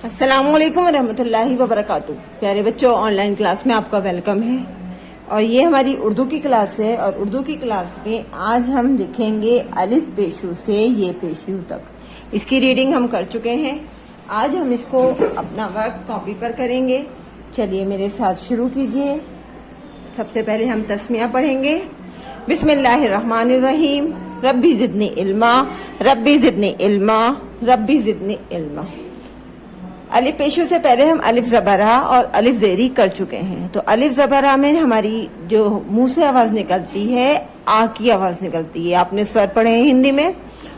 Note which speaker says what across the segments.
Speaker 1: अस्सलामुअलैकुम रहमतुल्लाहि व बरकातुहू। प्यारे बच्चों, ऑनलाइन क्लास में आपका वेलकम है और ये हमारी उर्दू की क्लास है। और उर्दू की क्लास में आज हम लिखेंगे अलिफ पेशू से ये पेशू तक। इसकी रीडिंग हम कर चुके हैं। आज हम इसको अपना वर्क कॉपी पर करेंगे। चलिए मेरे साथ शुरू कीजिए। सबसे पहले हम तस्मिया पढ़ेंगे। बिस्मिल्लाहिर्रहमानिर्रहीम। रब्बी ज़िदनी इल्मा, रब्बी ज़िदनी इल्मा, रब्बी ज़िदनी इल्मा। अलिफ पेशू से पहले हम अलिफ ज़बरा और अलिफ ज़ेरी कर चुके हैं। तो अलिफ ज़बरा में हमारी जो मुंह से आवाज निकलती है, आ की आवाज निकलती है। आपने स्वर पढ़े हैं हिंदी में।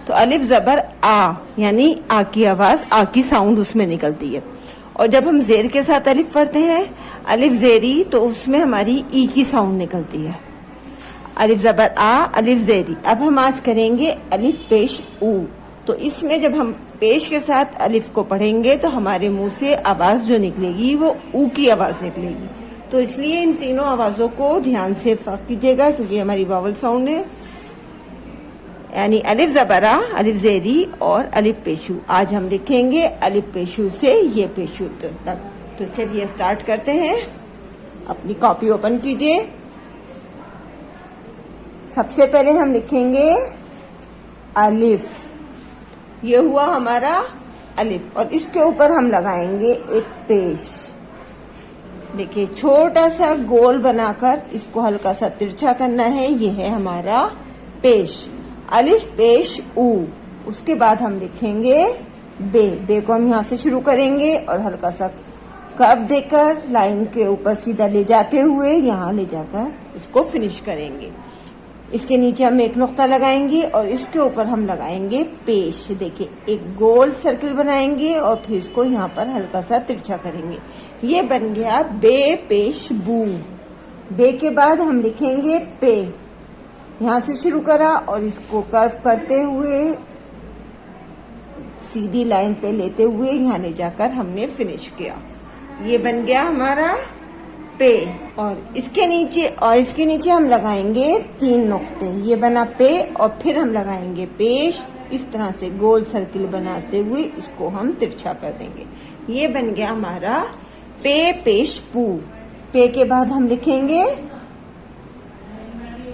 Speaker 1: तो अलिफ ज़बर आ यानी आ की आवाज, आ की साउंड उसमें निकलती है। और जब हम जेर के साथ अलिफ पढ़ते हैं, अलिफ ज़ेरी, तो उसमें हमारी ई की साउंड निकलती है। अलिफ ज़बर आ, अलिफ ज़ेरी। अब हम आज करेंगे अलिफ पेश ऊ। तो इसमें जब हम पेश के साथ अलिफ को पढ़ेंगे तो हमारे मुंह से आवाज जो निकलेगी वो ऊ की आवाज निकलेगी। तो इसलिए इन तीनों आवाजों को ध्यान से फर्क कीजिएगा, क्योंकि हमारी वावल साउंड है। यानी अलिफ ज़बरा, अलिफ ज़ेरी और अलिफ पेशू। आज हम लिखेंगे अलिफ पेशू से ये पेशू तक। तो चलिए स्टार्ट करते हैं। अपनी कॉपी ओपन कीजिए। सबसे पहले हम लिखेंगे अलिफ। ये हुआ हमारा अलिफ और इसके ऊपर हम लगाएंगे एक पेश। देखिए, छोटा सा गोल बनाकर इसको हल्का सा तिरछा करना है। ये है हमारा पेश। अलिफ पेश ऊ। उसके बाद हम लिखेंगे बे। बे को हम यहाँ से शुरू करेंगे और हल्का सा कर्व देकर लाइन के ऊपर सीधा ले जाते हुए यहाँ ले जाकर इसको फिनिश करेंगे। इसके नीचे हम एक नुक्ता लगाएंगे और इसके ऊपर हम लगाएंगे पेश। देखिए, एक गोल सर्किल बनाएंगे और फिर इसको यहाँ पर हल्का सा तिरछा करेंगे। ये बन गया बे पेश बू। बे के बाद हम लिखेंगे पे। यहाँ से शुरू करा और इसको कर्व करते हुए सीधी लाइन पे लेते हुए यहाँ ले जाकर हमने फिनिश किया। ये बन गया हमारा पे। और इसके नीचे हम लगाएंगे 3 नुक्ते। ये बना पे और फिर हम लगाएंगे पेश। इस तरह से गोल सर्किल बनाते हुए इसको हम तिरछा कर देंगे। ये बन गया हमारा पे पेश पू। पे के बाद हम लिखेंगे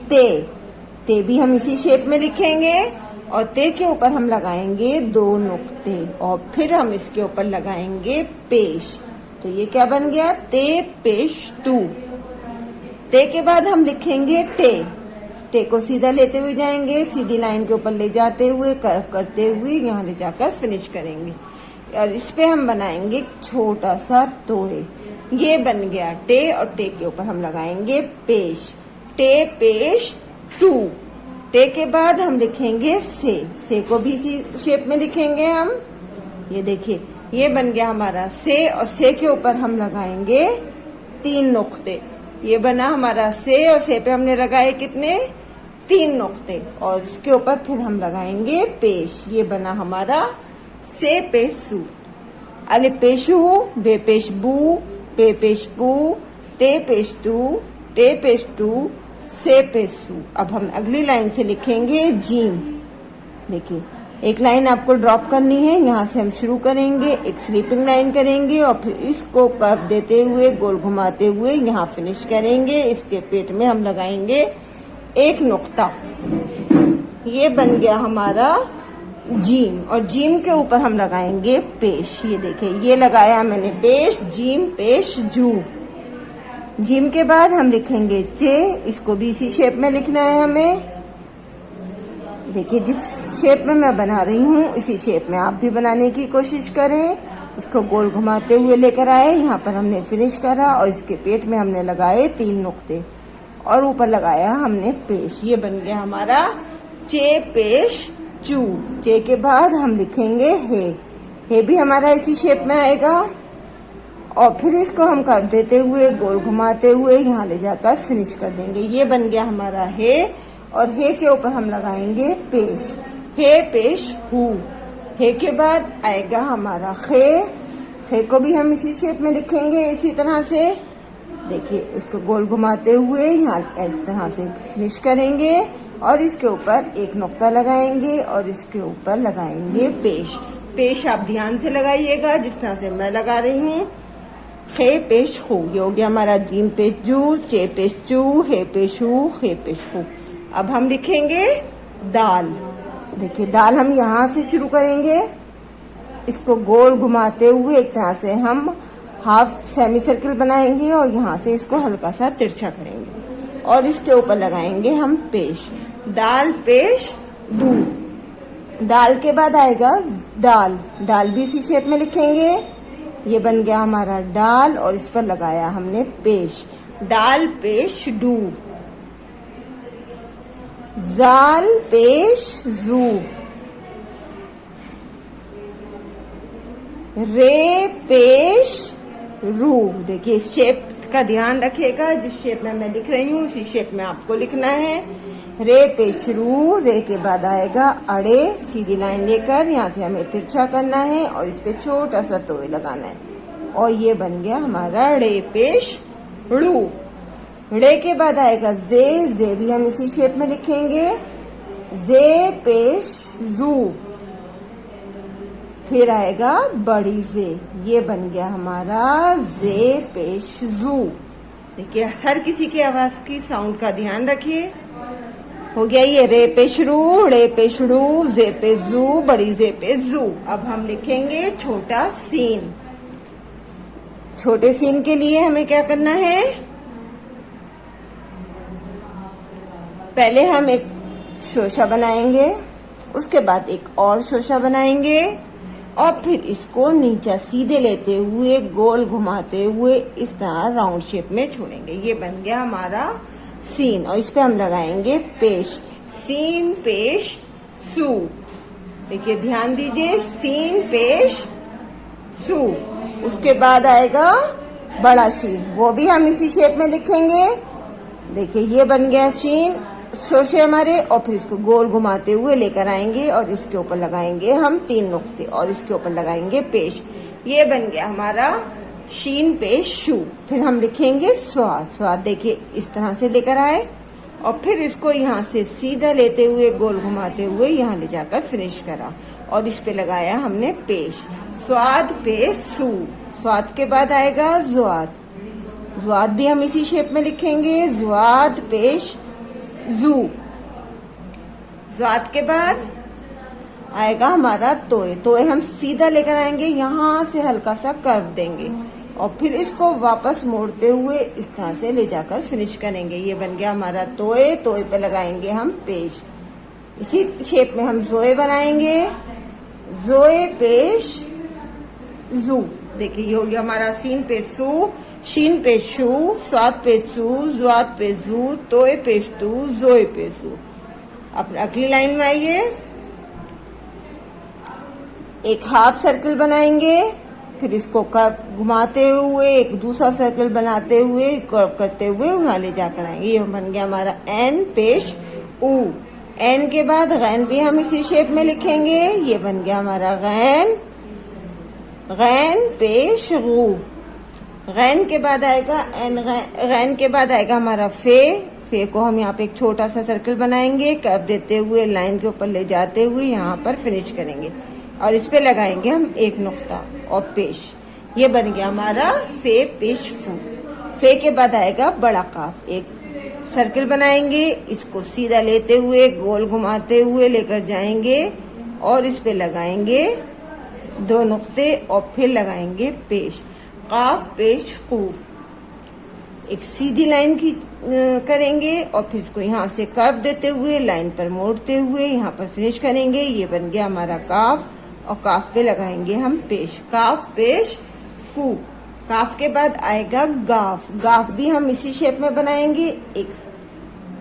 Speaker 1: ते। ते भी हम इसी शेप में लिखेंगे और ते के ऊपर हम लगाएंगे 2 नुक्ते और फिर हम इसके ऊपर लगाएंगे पेश। तो ये क्या बन गया? ते पेश तू। ते के बाद हम लिखेंगे टे। टे को सीधा लेते हुए जाएंगे, सीधी लाइन के ऊपर ले जाते हुए कर्व करते हुए यहाँ ले जाकर फिनिश करेंगे। और इस पे हम बनाएंगे छोटा सा तोहे। ये बन गया टे और टे के ऊपर हम लगाएंगे पेश। टे पेश टू। टे के बाद हम लिखेंगे से। से को भी इसी शेप में लिखेंगे हम। ये देखिए, ये बन गया हमारा से और से के ऊपर हम लगाएंगे 3 नुक्ते। ये बना हमारा से और से पे हमने लगाए कितने? 3 नुक्ते और इसके ऊपर फिर हम लगाएंगे पेश। ये बना हमारा से पेश सू। अलिफ पेशू, बे पेश बू, पे पेश पू, ते पेश तू, टे पेश टू, से पेश सू। अब हम अगली लाइन से लिखेंगे जीम। देखिए, एक लाइन आपको ड्रॉप करनी है। यहाँ से हम शुरू करेंगे, एक स्लीपिंग लाइन करेंगे और फिर इसको कर्व देते हुए गोल घुमाते हुए यहाँ फिनिश करेंगे। इसके पेट में हम लगाएंगे एक नुक्ता। ये बन गया हमारा जीम और जीम के ऊपर हम लगाएंगे पेश। ये देखिए, ये लगाया मैंने पेश, जीम पेश जू। जीम के बाद हम लिखेंगे चे। इसको भी इसी शेप में लिखना है हमें। देखिए, जिस शेप में मैं बना रही हूँ इसी शेप में आप भी बनाने की कोशिश करें। इसको गोल घुमाते हुए लेकर आए, यहाँ पर हमने फिनिश करा और इसके पेट में हमने लगाए 3 नुक्ते और ऊपर लगाया हमने पेश। ये बन गया हमारा चे पेश चू। चे के बाद हम लिखेंगे हे। हे भी हमारा इसी शेप में आएगा और फिर इसको हम कर देते हुए गोल घुमाते हुए यहाँ ले जाकर फिनिश कर देंगे। ये बन गया हमारा हे और हे के ऊपर हम लगाएंगे पेश। हे पेश हु। हे के बाद आएगा हमारा खे। खे को भी हम इसी शेप में लिखेंगे इसी तरह से। देखिए, इसको गोल घुमाते हुए यहाँ इस तरह से फिनिश करेंगे और इसके ऊपर एक नुक्ता लगाएंगे और इसके ऊपर लगाएंगे पेश। पेश आप ध्यान से लगाइएगा जिस तरह से मैं लगा रही हूँ। खे पेश खू, ये हो गया हमारा जीम पेश जू, चे पेश चू, हे पेश हू, खे पेश खू। अब हम लिखेंगे दाल। देखिए दाल हम यहाँ से शुरू करेंगे, इसको गोल घुमाते हुए एक तरह से हम हाफ सेमी सर्किल बनाएंगे और यहाँ से इसको हल्का सा तिरछा करेंगे और इसके ऊपर लगाएंगे हम पेश। दाल पेश दू। दाल के बाद आएगा दाल, दाल भी इसी शेप में लिखेंगे। ये बन गया हमारा दाल और इस पर लगाया हमने पेश। दाल पेश डू। जाल पेश जू। रे पेश रू। देखिए इस शेप का ध्यान रखिएगा, जिस शेप में मैं लिख रही हूँ उसी शेप में आपको लिखना है। रे पेश रू। रे के बाद आएगा अड़े, सीधी लाइन लेकर यहाँ से हमें तिरछा करना है और इस पे छोटा सा तोय लगाना है और ये बन गया हमारा रे पेश रू। रे के बाद आएगा जे। जे भी हम इसी शेप में लिखेंगे। जे पेश जू। फिर आएगा बड़ी जे, ये बन गया हमारा जे पेश जू। देखिए हर किसी की आवाज की साउंड का ध्यान रखिए। हो गया ये रे पेश रू, रे पेश रू, जे पे जू, बड़ी जे पे जू। अब हम लिखेंगे छोटा सीन। छोटे सीन के लिए हमें क्या करना है, पहले हम एक शोशा बनाएंगे, उसके बाद एक और शोशा बनाएंगे और फिर इसको नीचे सीधे लेते हुए गोल घुमाते हुए इस तरह राउंड शेप में छोड़ेंगे। ये बन गया हमारा सीन और इस पे हम लगाएंगे पेश। सीन पेश सू। देखिए ध्यान दीजिए, सीन पेश सू। उसके बाद आएगा बड़ा शीन, वो भी हम इसी शेप में लिखेंगे। देखिए ये बन गया शीन शोशे हमारे और फिर इसको गोल घुमाते हुए लेकर आएंगे और इसके ऊपर लगाएंगे हम 3 नुक्ते और इसके ऊपर लगाएंगे पेश। ये बन गया हमारा शीन पेश शू। फिर हम लिखेंगे स्वाद। स्वाद देखिए इस तरह से लेकर आए और फिर इसको यहाँ से सीधा लेते हुए गोल घुमाते हुए यहाँ ले जाकर फिनिश करा और इस पे लगाया हमने पेश। स्वाद पेश सू। स्वाद के बाद आएगा ज्वाद। ज्वाद भी हम इसी शेप में लिखेंगे। ज्वाद पेश जू। ज्वाद के बाद आएगा हमारा तोय। तोय हम सीधा लेकर आएंगे, यहाँ से हल्का सा कर्व देंगे और फिर इसको वापस मोड़ते हुए इस तरह से ले जाकर फिनिश करेंगे। ये बन गया हमारा तोय। तोय पे लगाएंगे हम पेश। इसी शेप में हम जोए बनाएंगे। जोए पेश जू। देखिए ये हो गया हमारा सीन पे सू, शीन पे शू, स्वाद पे सू, ज्वाद पे जू, तोय पेश तू, जोए पे सू। अब अगली लाइन में आइए, एक हाफ सर्कल बनाएंगे, फिर इसको कर्व घुमाते हुए एक दूसरा सर्कल बनाते हुए कर्व करते हुए वहां ले जाकर आएंगे। ये बन गया हमारा एन पेश ऊ। एन के बाद गैन भी हम इसी शेप में लिखेंगे। ये बन गया हमारा गैन। गैन पेश गू। गैन के बाद आएगा एन। गैन के बाद आएगा हमारा फे। फे को हम यहाँ पे एक छोटा सा सर्कल बनाएंगे, कर्व देते हुए लाइन के ऊपर ले जाते हुए यहाँ पर फिनिश करेंगे और इस पे लगाएंगे हम एक नुक्ता और पेश। ये बन गया हमारा फे पेश फू। फे के बाद आएगा बड़ा काफ। एक सर्कल बनाएंगे, इसको सीधा लेते हुए गोल घुमाते हुए लेकर जाएंगे और इस पे लगाएंगे 2 नुक्ते और फिर लगाएंगे पेश। काफ पेश कूफ। एक सीधी लाइन की करेंगे और फिर इसको यहाँ से कर्व देते हुए लाइन पर मोड़ते हुए यहाँ पर फिनिश करेंगे। ये बन गया हमारा काफ और काफ पे लगाएंगे हम पेश। काफ पेश कू। काफ के बाद आएगा गाफ। गाफ भी हम इसी शेप में बनाएंगे। एक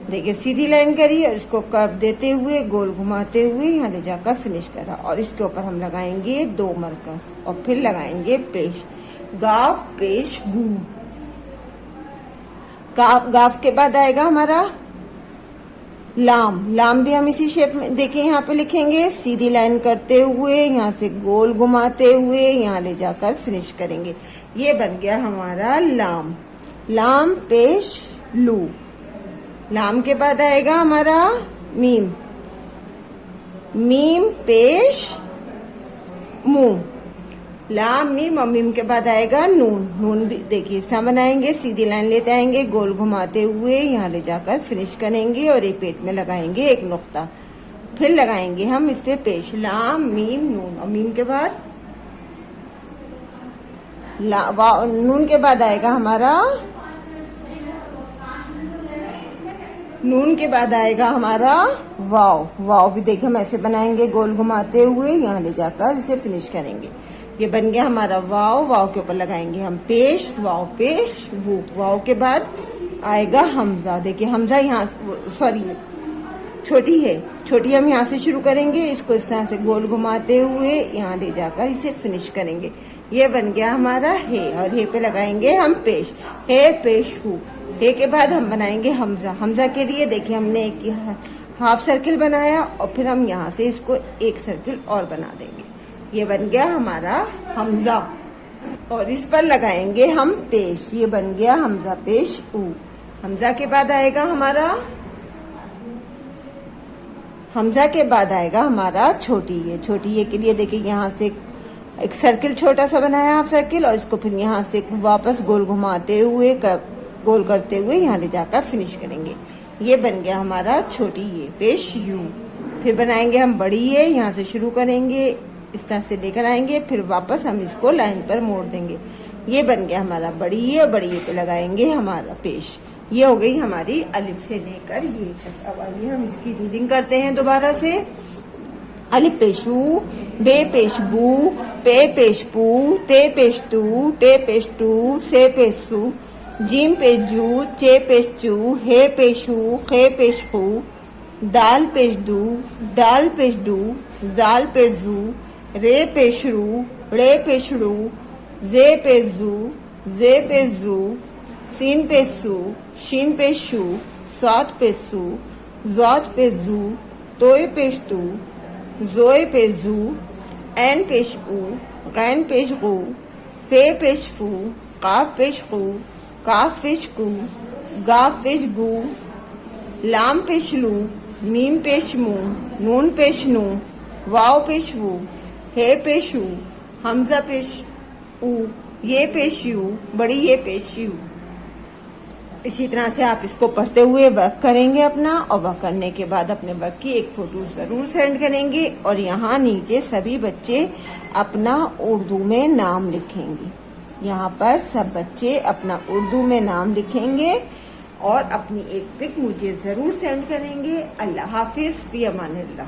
Speaker 1: देखिए सीधी लाइन करी और इसको कर्व देते हुए गोल घुमाते हुए यहाँ ले जाकर फिनिश करा और इसके ऊपर हम लगाएंगे 2 मरकज और फिर लगाएंगे पेश। गाफ पेश गू। गाफ के बाद आएगा हमारा लाम। लाम भी हम इसी शेप में देखिए यहाँ पे लिखेंगे, सीधी लाइन करते हुए यहाँ से गोल घुमाते हुए यहाँ ले जाकर फिनिश करेंगे। ये बन गया हमारा लाम। लाम पेश लू। लाम के बाद आएगा हमारा मीम। मीम पेश मुंह, लाम मीम और मीम के बाद आएगा नून। नून भी देखिए इस तरह बनाएंगे, सीधी लाइन लेते आएंगे, गोल घुमाते हुए यहाँ ले जाकर फिनिश करेंगे और एक पेट में लगाएंगे एक नुक्ता। फिर लगाएंगे हम इस पे पेश, लाम मीम नून और मीम के बाद नून के बाद आएगा हमारा, नून के बाद आएगा हमारा वाव। वाव भी देखिए हम ऐसे बनाएंगे, गोल घुमाते हुए यहाँ ले जाकर इसे फिनिश करेंगे। ये बन गया हमारा वाव। वाव के ऊपर लगाएंगे हम पेश, वाव पेश वो। वाव के बाद आएगा हमजा। देखिए हमजा यहाँ, सॉरी छोटी है, छोटी हम यहाँ से शुरू करेंगे, इसको इस तरह से गोल घुमाते हुए यहाँ ले जाकर इसे फिनिश करेंगे। ये बन गया हमारा हे, और हे पे लगाएंगे हम पेश, हे पेश हु। हे के बाद हम बनाएंगे हमजा। हमजा के लिए देखिए हमने एक हाफ सर्किल बनाया और फिर हम यहाँ से इसको एक सर्किल और बना देंगे। ये बन गया हमारा हमजा, और इस पर लगाएंगे हम पेश। ये बन गया हमजा पेश ऊ। हमजा के बाद आएगा हमारा, हमजा के बाद आएगा हमारा छोटी ये। छोटी ये के लिए देखिए यहाँ से एक सर्किल छोटा सा बनाया हाफ सर्किल, और इसको फिर यहाँ से वापस गोल घुमाते हुए गोल करते हुए यहाँ ले जाकर फिनिश करेंगे। ये बन गया हमारा छोटी ये पेश यू। फिर बनाएंगे हम बड़ी ये, यहाँ से शुरू करेंगे, इस तरह से लेकर आएंगे, फिर वापस हम इसको लाइन पर मोड़ देंगे। ये बन गया हमारा बड़ी ये, और बड़ी ये पे लगाएंगे हमारा पेश। ये हो गई हमारी अलिफ से लेकर ये तक। अब आइए हम इसकी रीडिंग करते हैं दोबारा से। अलिफ पेशू, बे पेश बू, पे पेश पू, ते पेश तू, टे पेश टू, से पेश सू, जीम पेश जू, चे पेश चू, हे पेशू, खे पेश हू, दाल पेश दू, डाल पेश डू, जाल पेश जू, रे पेश रू, रे पेश रू, जे पेश जू, जे पेश जू, सीन पेश सू, शीन पेश शू, स्वाद पेश सू, ज्वाद पेश जू, तोय पेश तू, जोए पेश जू, एन पेश ऊ, गैन पेश गू, फे पेश फू, काफ पेश कू, काफ पेश कू, गाफ पेश गू, लाम पेश लू, मीम पेश मू, नून पेश नू, वाव पेश वू, हे पेश ऊ, हमजा पेश ऊ, ये पेश यू, बड़ी ये पेश यू। इसी तरह से आप इसको पढ़ते हुए वर्क करेंगे अपना, और वर्क करने के बाद अपने वर्क की एक फोटो जरूर सेंड करेंगे। और यहाँ नीचे सभी बच्चे अपना उर्दू में नाम लिखेंगे। यहाँ पर सब बच्चे अपना उर्दू में नाम लिखेंगे और अपनी एक पिक मुझे जरूर सेंड करेंगे। अल्लाह हाफिज, फी अमानिल्लाह।